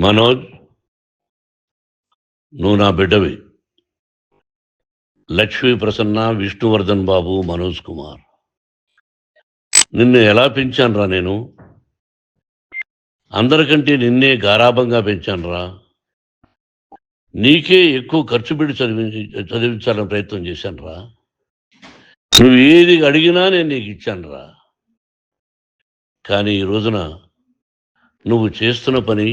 మనోజ్, నువ్వు నా బిడ్డవి. లక్ష్మీ ప్రసన్న, విష్ణువర్ధన్ బాబు, మనోజ్ కుమార్. నిన్ను ఎలా పెంచానురా నేను? అందరికంటే నిన్నే గారాభంగా పెంచానురా. నీకే ఎక్కువ ఖర్చు పెట్టి చదివించాలని ప్రయత్నం చేశానురా. నువ్వు ఏది అడిగినా నేను నీకు ఇచ్చానురా. కానీ ఈ రోజున నువ్వు చేస్తున్న పని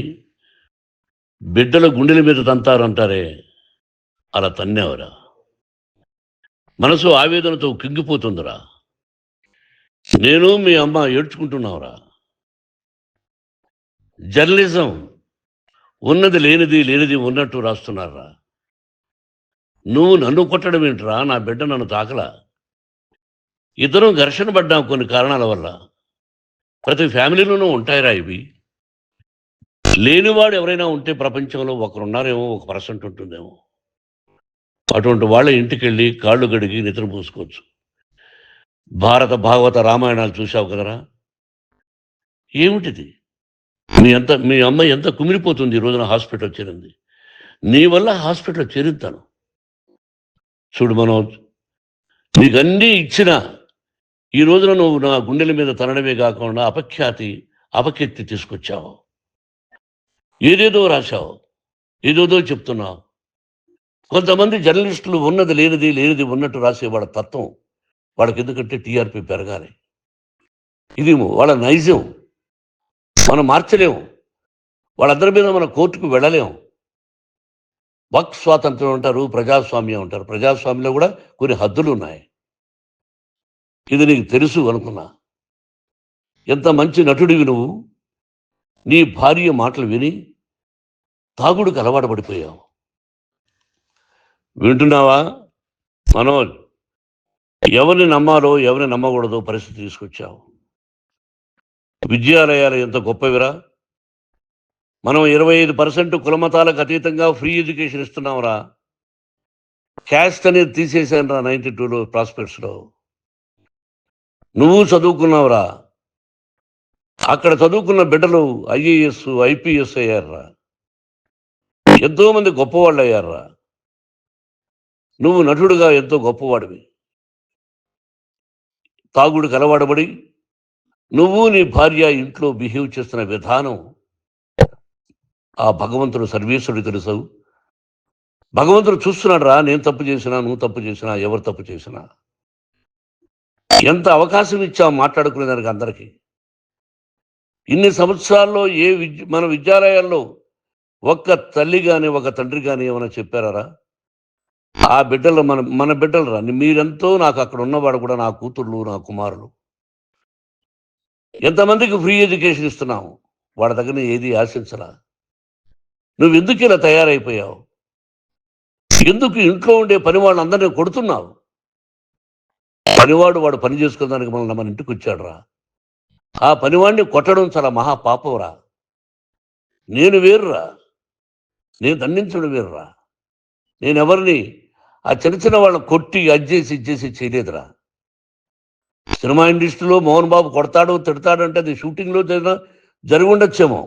బిడ్డల గుండెల మీద తంతారంటారే, అలా తన్నేవరా. మనసు ఆవేదనతో కింగిపోతుందిరా. నేను మీ అమ్మ ఏడ్చుకుంటున్నావురా. జర్నలిజం ఉన్నది లేనిది, లేనిది ఉన్నట్టు రాస్తున్నారా. నువ్వు నన్ను కొట్టడం ఏంట్రా? నా బిడ్డ నన్ను తాకలా. ఇద్దరం ఘర్షణ పడ్డాం కొన్ని కారణాల వల్ల. ప్రతి ఫ్యామిలీలోనూ ఉంటాయిరా ఇవి. లేనివాడు ఎవరైనా ఉంటే ప్రపంచంలో ఒకరున్నారేమో, 1% ఉంటుందేమో. అటువంటి వాళ్ళ ఇంటికి వెళ్ళి కాళ్ళు గడిగి నిద్ర పూసుకోవచ్చు. భారత భాగవత రామాయణాలు చూశావు కదరా. ఏమిటిది? మీ అమ్మ ఎంత కుమిలిపోతుంది ఈ రోజున హాస్పిటల్ చేరింది. నీ వల్ల హాస్పిటల్ చేరుతాను. చూడు మనోజ్, నీకు అన్నీ ఇచ్చిన ఈ రోజున నువ్వు నా గుండెల మీద తనడమే కాకుండా అపకీర్తి తీసుకొచ్చావు. ఏదేదో రాశావు, ఏదేదో చెప్తున్నావు. కొంతమంది జర్నలిస్టులు ఉన్నది లేనిది, లేనిది ఉన్నట్టు రాసే వాళ్ళ తత్వం వాళ్ళకి. ఎందుకంటే టీఆర్పీ పెరగాలి. ఇది వాళ్ళ నైజం. మనం మార్చలేము. వాళ్ళందరి మీద మన కోర్టుకు వెళ్ళలేము. వక్ స్వాతంత్రం అంటారు, ప్రజాస్వామ్యం అంటారు. ప్రజాస్వామ్యంలో కూడా కొన్ని హద్దులు ఉన్నాయి. ఇది నీకు తెలుసు అనుకున్నా. ఎంత మంచి నటుడివి నువ్వు. నీ భార్య మాటలు విని తాగుడుకు అలవాటు పడిపోయావు. వింటున్నావా మనోజ్? ఎవరిని నమ్మాలో ఎవరిని నమ్మకూడదో పరిస్థితి తీసుకొచ్చావు. విద్యాలయాలు ఎంత గొప్పవిరా. మనం 25% కులమతాలకు అతీతంగా ఫ్రీ ఎడ్యుకేషన్ ఇస్తున్నాంరా. క్యాస్ట్ అనేది తీసేశానురా 92లో ప్రాస్పెక్ట్స్లో. నువ్వు చదువుకున్నావురా. అక్కడ చదువుకున్న బిడ్డలు IAS, IPS అయ్యారా. ఎంతోమంది గొప్పవాళ్ళు అయ్యారా. నువ్వు నటుడుగా ఎంతో గొప్పవాడివి. తాగుడికి అలవాడబడి నువ్వు నీ భార్య ఇంట్లో బిహేవ్ చేస్తున్న విధానం ఆ భగవంతుడు సర్వేశ్వరుడు తెలుసు. భగవంతుడు చూస్తున్నాడు రా. నేను తప్పు చేసినా, నువ్వు తప్పు చేసినా, ఎవరు తప్పు చేసినా. ఎంత అవకాశం ఇచ్చావు మాట్లాడుకునేదానికి అందరికీ. ఇన్ని సంవత్సరాల్లో మన విద్యాలయాల్లో ఒక్క తల్లి కానీ ఒక తండ్రి కానీ ఏమైనా చెప్పారా? ఆ బిడ్డలు మన బిడ్డలు రా. మీరెంతో నాకు అక్కడ ఉన్నవాడు కూడా నా కూతుర్లు, నా కుమారులు. ఎంతమందికి ఫ్రీ ఎడ్యుకేషన్ ఇస్తున్నావు. వాడి దగ్గర ఏది ఆశించరా. నువ్వు ఎందుకు ఇలా తయారైపోయావు? ఎందుకు ఇంట్లో ఉండే పని వాళ్ళందరినీ కొడుతున్నావు? పనివాడు వాడు పని చేసుకోవడానికి మన ఇంటికి వచ్చాడు రా. ఆ పనివాడిని కొట్టడం చాలా మహాపాపంరా. నేను వేరురా. నేను దండించడం వేరురా. నేను ఎవరిని ఆ చిన్న చిన్న వాళ్ళని కొట్టి ఇచ్చేసి చేయలేదురా. సినిమా ఇండస్ట్రీలో మోహన్ బాబు కొడతాడు, తిడతాడు అంటే అది షూటింగ్లో జరిగి ఉండొచ్చేమో.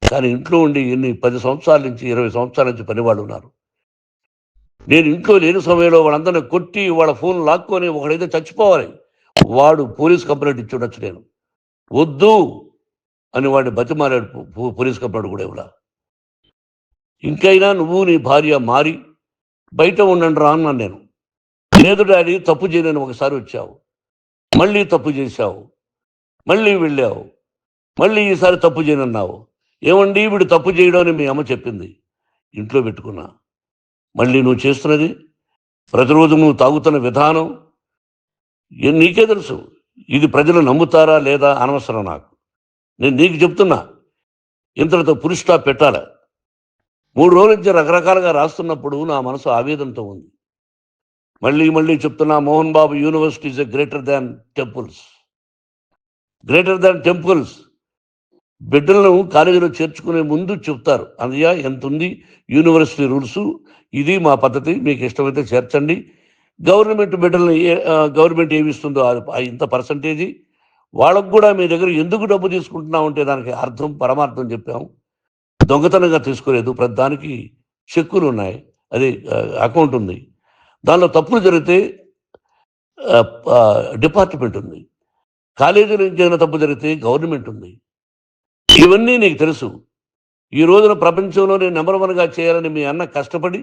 కానీ ఇంట్లో ఉండి 10 సంవత్సరాల నుంచి 20 సంవత్సరాల నుంచి పనివాళ్ళు ఉన్నారు. నేను ఇంట్లో లేని సమయంలో వాళ్ళందరినీ కొట్టి వాళ్ళ ఫోన్ లాక్కొని ఒకడైతే చచ్చిపోవాలి. వాడు పోలీస్ కంప్లైంట్ ఇచ్చి ఉండొచ్చు. నేను వద్దు అని వాడిని బతిమాలాడు. పోలీస్ కంప్లైంట్ కూడా ఇవ్వలా. ఇంకైనా నువ్వు నీ భార్య మారి బయట ఉండండి రా అన్నాను నేను. లేదు డాడీ, తప్పు చేయలేని ఒకసారి వచ్చావు, మళ్ళీ తప్పు చేశావు, మళ్ళీ వెళ్ళావు, మళ్ళీ ఈసారి తప్పు చేయనన్నావు. ఏమండి వీడు తప్పు చేయడం అని మీ అమ్మ చెప్పింది. ఇంట్లో పెట్టుకున్నా. మళ్ళీ నువ్వు చేస్తున్నది, ప్రతిరోజు నువ్వు తాగుతున్న విధానం నీకే తెలుసు. ఇది ప్రజలు నమ్ముతారా లేదా అనవసరం నాకు. నేను నీకు చెప్తున్నా, ఇంతటితో పులి స్టాప్ పెట్టాలి. 3 రోజుల నుంచి రకరకాలుగా రాస్తున్నప్పుడు నా మనసు ఆవేదనతో ఉంది. మళ్ళీ చెప్తున్నా, Mohan Babu university is greater than temples. Greater than temples. బిడ్డలను కాలేజీలో చేర్చుకునే ముందు చెప్తారు, అన్నయ్య ఎంత ఉంది యూనివర్సిటీ రూల్స్, ఇది మా పద్ధతి, మీకు ఇష్టమైతే చేర్చండి. గవర్నమెంట్ ఏమి ఇస్తుందో ఇంత పర్సంటేజీ వాళ్ళకు కూడా మీ దగ్గర ఎందుకు డబ్బు తీసుకుంటున్నాం అంటే దానికి అర్థం పరమార్థం చెప్పాము. దొంగతనంగా తీసుకోలేదు, ప్రతిదానికి చెక్కులు ఉన్నాయి, అది అకౌంట్ ఉంది. దానిలో తప్పులు జరిగితే డిపార్ట్మెంట్ ఉంది. కాలేజీలో ఏదైనా తప్పు జరిగితే గవర్నమెంట్ ఉంది. ఇవన్నీ నీకు తెలుసు. ఈ రోజున ప్రపంచంలోనే నెంబర్ 1గా చేయాలని మీ అన్న కష్టపడి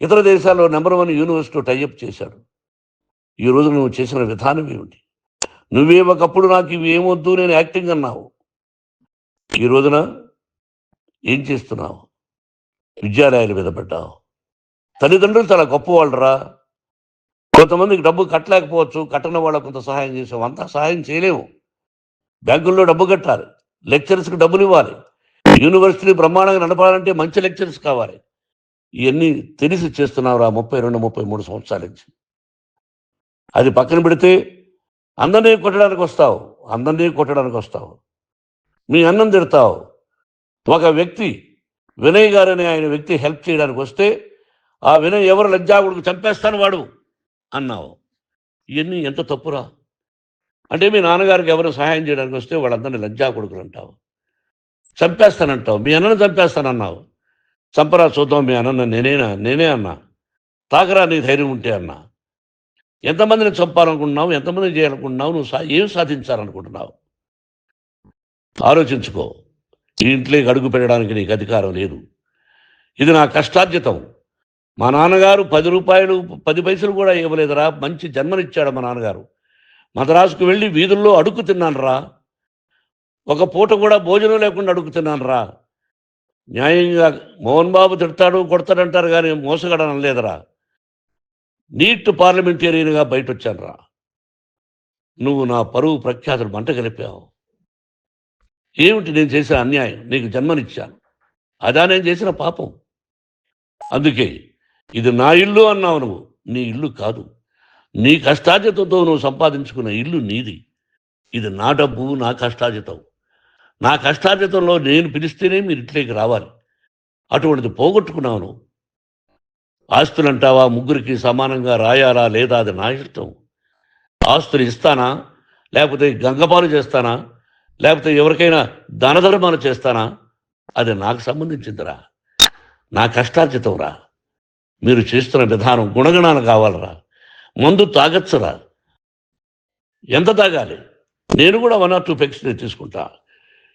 ఇతర దేశాల్లో నెంబర్ 1 యూనివర్సిటీ టైఅప్ చేశాడు. ఈ రోజు నువ్వు చేసిన విధానం ఏమిటి? నువ్వే ఒకప్పుడు నాకు ఇవి ఏమొద్దు, నేను యాక్టింగ్ అన్నావు. ఈ రోజున ఏం చేస్తున్నావు? విద్యాలయాల మీద పడ్డావు. తల్లిదండ్రులు చాలా గొప్పవాళ్ళరా. కొంతమందికి డబ్బు కట్టలేకపోవచ్చు, కట్టని వాళ్ళకు కొంత సహాయం చేసావు. అంతా సహాయం చేయలేము. బ్యాంకుల్లో డబ్బు కట్టాలి, లెక్చరర్స్కి డబ్బులు ఇవ్వాలి, యూనివర్సిటీ బ్రహ్మాండంగా నడపాలంటే మంచి లెక్చరర్స్ కావాలి. ఇవన్నీ తెలిసి చేస్తున్నావురా 32, 33 సంవత్సరాల నుంచి. అది పక్కన పెడితే అందరినీ కొట్టడానికి వస్తావు. మీ అన్నం తిడతావు. ఒక వ్యక్తి వినయ్ గారని ఆయన వ్యక్తి హెల్ప్ చేయడానికి వస్తే ఆ వినయ్ ఎవరు లజ్జాగుడికి చంపేస్తాను వాడు అన్నావు. ఇవన్నీ ఎంత తప్పురా? అంటే మీ నాన్నగారికి ఎవరు సహాయం చేయడానికి వస్తే వాళ్ళందరినీ లజ్జాగుడుకులు అంటావు, చంపేస్తానంటావు. మీ అన్నను చంపేస్తానన్నావు. చంపరా చూద్దాం మీ అన్న. నేనే అన్నా. తాకరా నీ ధైర్యం ఉంటే అన్నా. ఎంతమందిని చంపాలనుకుంటున్నావు? ఎంతమందిని చేయాలనుకుంటున్నావు? నువ్వు ఏం సాధించాలనుకుంటున్నావు? ఆలోచించుకో. ఈ ఇంట్లోకి అడుగు పెట్టడానికి నీకు అధికారం లేదు. ఇది నా కష్టార్జితం. మా నాన్నగారు 10 రూపాయలు 10 పైసలు కూడా ఇవ్వలేదురా. మంచి జన్మనిచ్చాడు మా నాన్నగారు. మద్రాసుకు వెళ్ళి వీధుల్లో అడుగు తిన్నాను రా. ఒక పూట కూడా భోజనం లేకుండా అడుగు తిన్నాను రా. న్యాయంగా మోహన్ బాబు తిడతాడు కొడతాడంటారు కానీ మోసగడం అనలేదురా. నీట్ పార్లమెంటేరియన్గా బయట వచ్చాను రా. నువ్వు నా పరువు ప్రఖ్యాతులు మంట కలిపావు. ఏమిటి నేను చేసిన అన్యాయం? నీకు జన్మనిచ్చాను, అదా నేను చేసిన పాపం. అందుకే ఇది నా ఇల్లు అన్నావు. నువ్వు నీ ఇల్లు కాదు. నీ కష్టార్జితంతో నువ్వు సంపాదించుకున్న ఇల్లు నీది. ఇది నా డబ్బు, నా కష్టార్జితం. నా కష్టార్జితంలో నేను పిలిస్తేనే మీరు ఇంట్లోకి రావాలి. అటువంటిది పోగొట్టుకున్నావు నువ్వు. ఆస్తులు అంటావా? ముగ్గురికి సమానంగా రాయాలా లేదా అది నా ఇష్టం. ఆస్తులు ఇస్తానా, లేకపోతే గంగపాలు చేస్తానా, లేకపోతే ఎవరికైనా దానధర్మాలు చేస్తానా, అది నాకు సంబంధించిందిరా. నా కష్టార్జితం రా. మీరు చేస్తున్న విధానం గుణగణాలు కావాలరా. మందు తాగచ్చురా. ఎంత తాగాలి? నేను కూడా 1 or 2 పెగ్స్ తీసుకుంటా.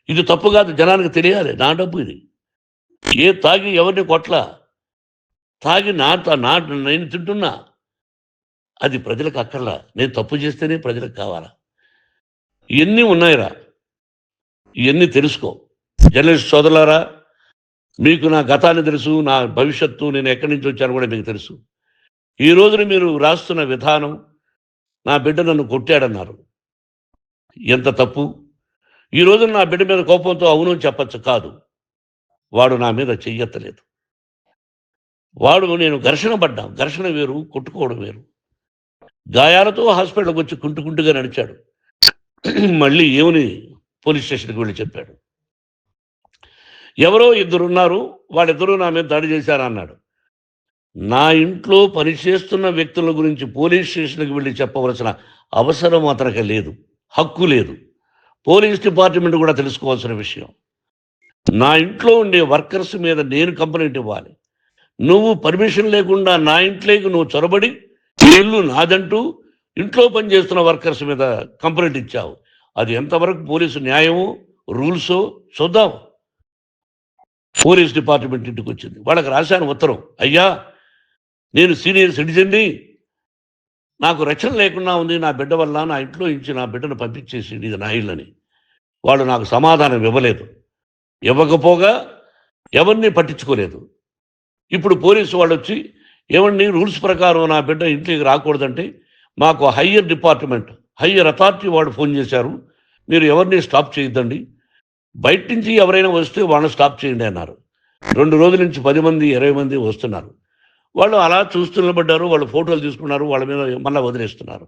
ఇది తప్పు కాదు, జనానికి తెలియాలి. నా డబ్బు ఇది. తాగి ఎవరిని కొట్లా, తాగి నేను తింటున్నా. అది ప్రజలకు అక్కర్లా. నేను తప్పు చేస్తేనే ప్రజలకు కావాలా. ఇవన్నీ ఉన్నాయిరా. ఇవన్నీ తెలుసుకో. జర్నలిస్ట్ సోదరులారా, మీకు నా గతాన్ని తెలుసు, నా భవిష్యత్తు, నేను ఎక్కడి నుంచి వచ్చాను కూడా మీకు తెలుసు. ఈ రోజున మీరు రాస్తున్న విధానం, నా బిడ్డ నన్ను కొట్టాడన్నారు. ఎంత తప్పు! ఈ రోజున నా బిడ్డ మీద కోపంతో అవును చెప్పచ్చు. కాదు, వాడు నా మీద చెయ్యెత్తలేదు. నేను ఘర్షణ పడ్డాం. ఘర్షణ వేరు, కొట్టుకోవడం వేరు. గాయాలతో హాస్పిటల్కి వచ్చి కుంటుకుంటుగా నడిచాడు. మళ్ళీ ఏమని పోలీస్ స్టేషన్కి వెళ్ళి చెప్పాడు. ఎవరో 2 ఉన్నారు, వాళ్ళిద్దరూ నా మీద దాడి చేశారన్నాడు. నా ఇంట్లో పనిచేస్తున్న వ్యక్తుల గురించి పోలీస్ స్టేషన్కి వెళ్ళి చెప్పవలసిన అవసరం అతనికి లేదు, హక్కు లేదు. పోలీస్ డిపార్ట్మెంట్ కూడా తెలుసుకోవాల్సిన విషయం. నా ఇంట్లో ఉండే వర్కర్స్ మీద నేను కంప్లైంట్ ఇవ్వాలి. నువ్వు పర్మిషన్ లేకుండా నా ఇంట్లోకి నువ్వు చొరబడి ఇల్లు నాదంటూ ఇంట్లో పనిచేస్తున్న వర్కర్స్ మీద కంప్లైంట్ ఇచ్చావు. అది ఎంతవరకు పోలీసు న్యాయమో రూల్సో చూద్దాం. పోలీస్ డిపార్ట్మెంట్ ఇంటికి వచ్చింది. వాళ్ళకి రాశాను ఉత్తరం, అయ్యా నేను సీనియర్ సిటిజన్ని, నాకు రక్షణ లేకుండా ఉంది, నా బిడ్డ వల్ల నా ఇంట్లో నుంచి నా బిడ్డను పంపించేసి ఇది నా ఇల్లని. వాళ్ళు నాకు సమాధానం ఇవ్వలేదు. ఇవ్వకపోగా ఎవరిని పట్టించుకోలేదు. ఇప్పుడు పోలీసు వాళ్ళు వచ్చి ఏమండి రూల్స్ ప్రకారం నా బిడ్డ ఇంటికి రాకూడదంటే మాకు హయ్యర్ డిపార్ట్మెంట్, హయ్యర్ అథారిటీ వాళ్ళు ఫోన్ చేశారు, మీరు ఎవరిని స్టాప్ చేయొద్దండి, బయట నుంచి ఎవరైనా వస్తే వాళ్ళని స్టాప్ చేయండి అన్నారు. 2 రోజుల నుంచి 10 మంది 20 మంది వస్తున్నారు. వాళ్ళు అలా చూస్తూ నిలబడ్డారు. వాళ్ళు ఫోటోలు తీసుకున్నారు, వాళ్ళ మీద మళ్ళీ వదిలేస్తున్నారు.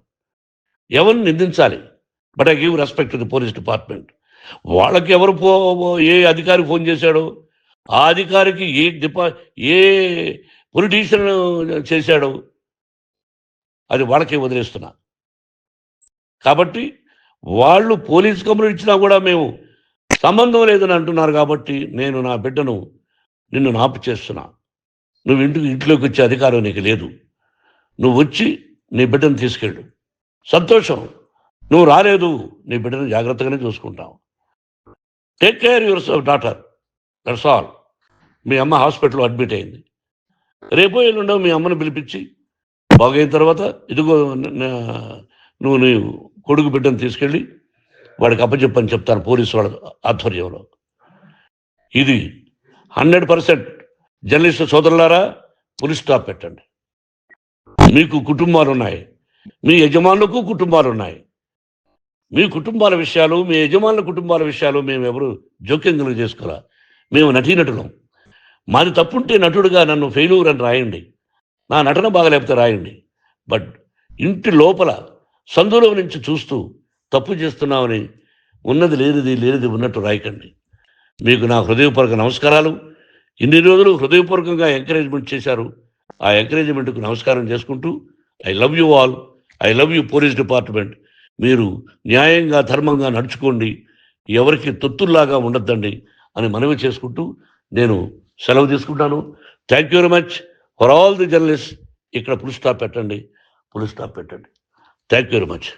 ఎవరిని నిందించాలి? But I give respect to the police department. వాళ్ళకి ఎవరు ఏ అధికారి ఫోన్ చేశాడో, ఆ అధికారికి ఏ పొలిటీషియన్ చేశాడో అది వాళ్ళకే వదిలేస్తున్నా. కాబట్టి వాళ్ళు పోలీస్ కంప్లైంట్ ఇచ్చినా కూడా మేము సంబంధం లేదని అంటున్నారు కాబట్టి నేను నా బిడ్డను నిన్ను నాపు చేస్తున్నా. నువ్వు ఇంట్లోకి వచ్చే అధికారం నీకు లేదు. నువ్వు వచ్చి నీ బిడ్డను తీసుకెళ్ళు. సంతోషం. నువ్వు రాలేదు, నీ బిడ్డను జాగ్రత్తగానే చూసుకుంటావు. Take care your daughter, that's all. మీ అమ్మ హాస్పిటల్లో అడ్మిట్ అయింది. రేపో ఎల్లుండో మీ అమ్మను పిలిపించి బాగైన తర్వాత ఇదిగో నువ్వు నీ కొడుకు బిడ్డను తీసుకెళ్ళి వాడికి అప్పచెప్పని చెప్తాను పోలీసు వాళ్ళ ఆధ్వర్యంలో. ఇది 100% జర్నలిస్టు సోదరులారా, పులి స్టాప్ పెట్టండి. మీకు కుటుంబాలు ఉన్నాయి, మీ యజమానులకు కుటుంబాలు ఉన్నాయి. మీ కుటుంబాల విషయాలు, మీ యజమానుల కుటుంబాల విషయాలు మేము ఎవరు జోక్యం చేసుకోరా. మేము నటీనటులం. మాది తప్పుంటే నటుడుగా నన్ను ఫెయిల్యూర్ అని రాయండి, నా నటన బాగలేకపోతే రాయండి. బట్ ఇంటి లోపల సందులో నుంచి చూస్తూ తప్పు చేస్తున్నామని ఉన్నది లేనిది ఉన్నట్టు రాయకండి. మీకు నా హృదయపూర్వక నమస్కారాలు. ఇన్ని రోజులు హృదయపూర్వకంగా ఎంకరేజ్మెంట్ చేశారు. ఆ ఎంకరేజ్మెంట్కు నమస్కారం చేసుకుంటూ I love you all. I love you police department. మీరు న్యాయంగా ధర్మంగా నడుచుకోండి, ఎవరికి తొత్తుల్లాగా ఉండొద్దండి అని మనవి చేసుకుంటూ నేను సెలవు తీసుకుంటాను. Thank you very much for all the journalist. ఇక్కడ పులి స్టాప్ పెట్టండి. Thank you very much.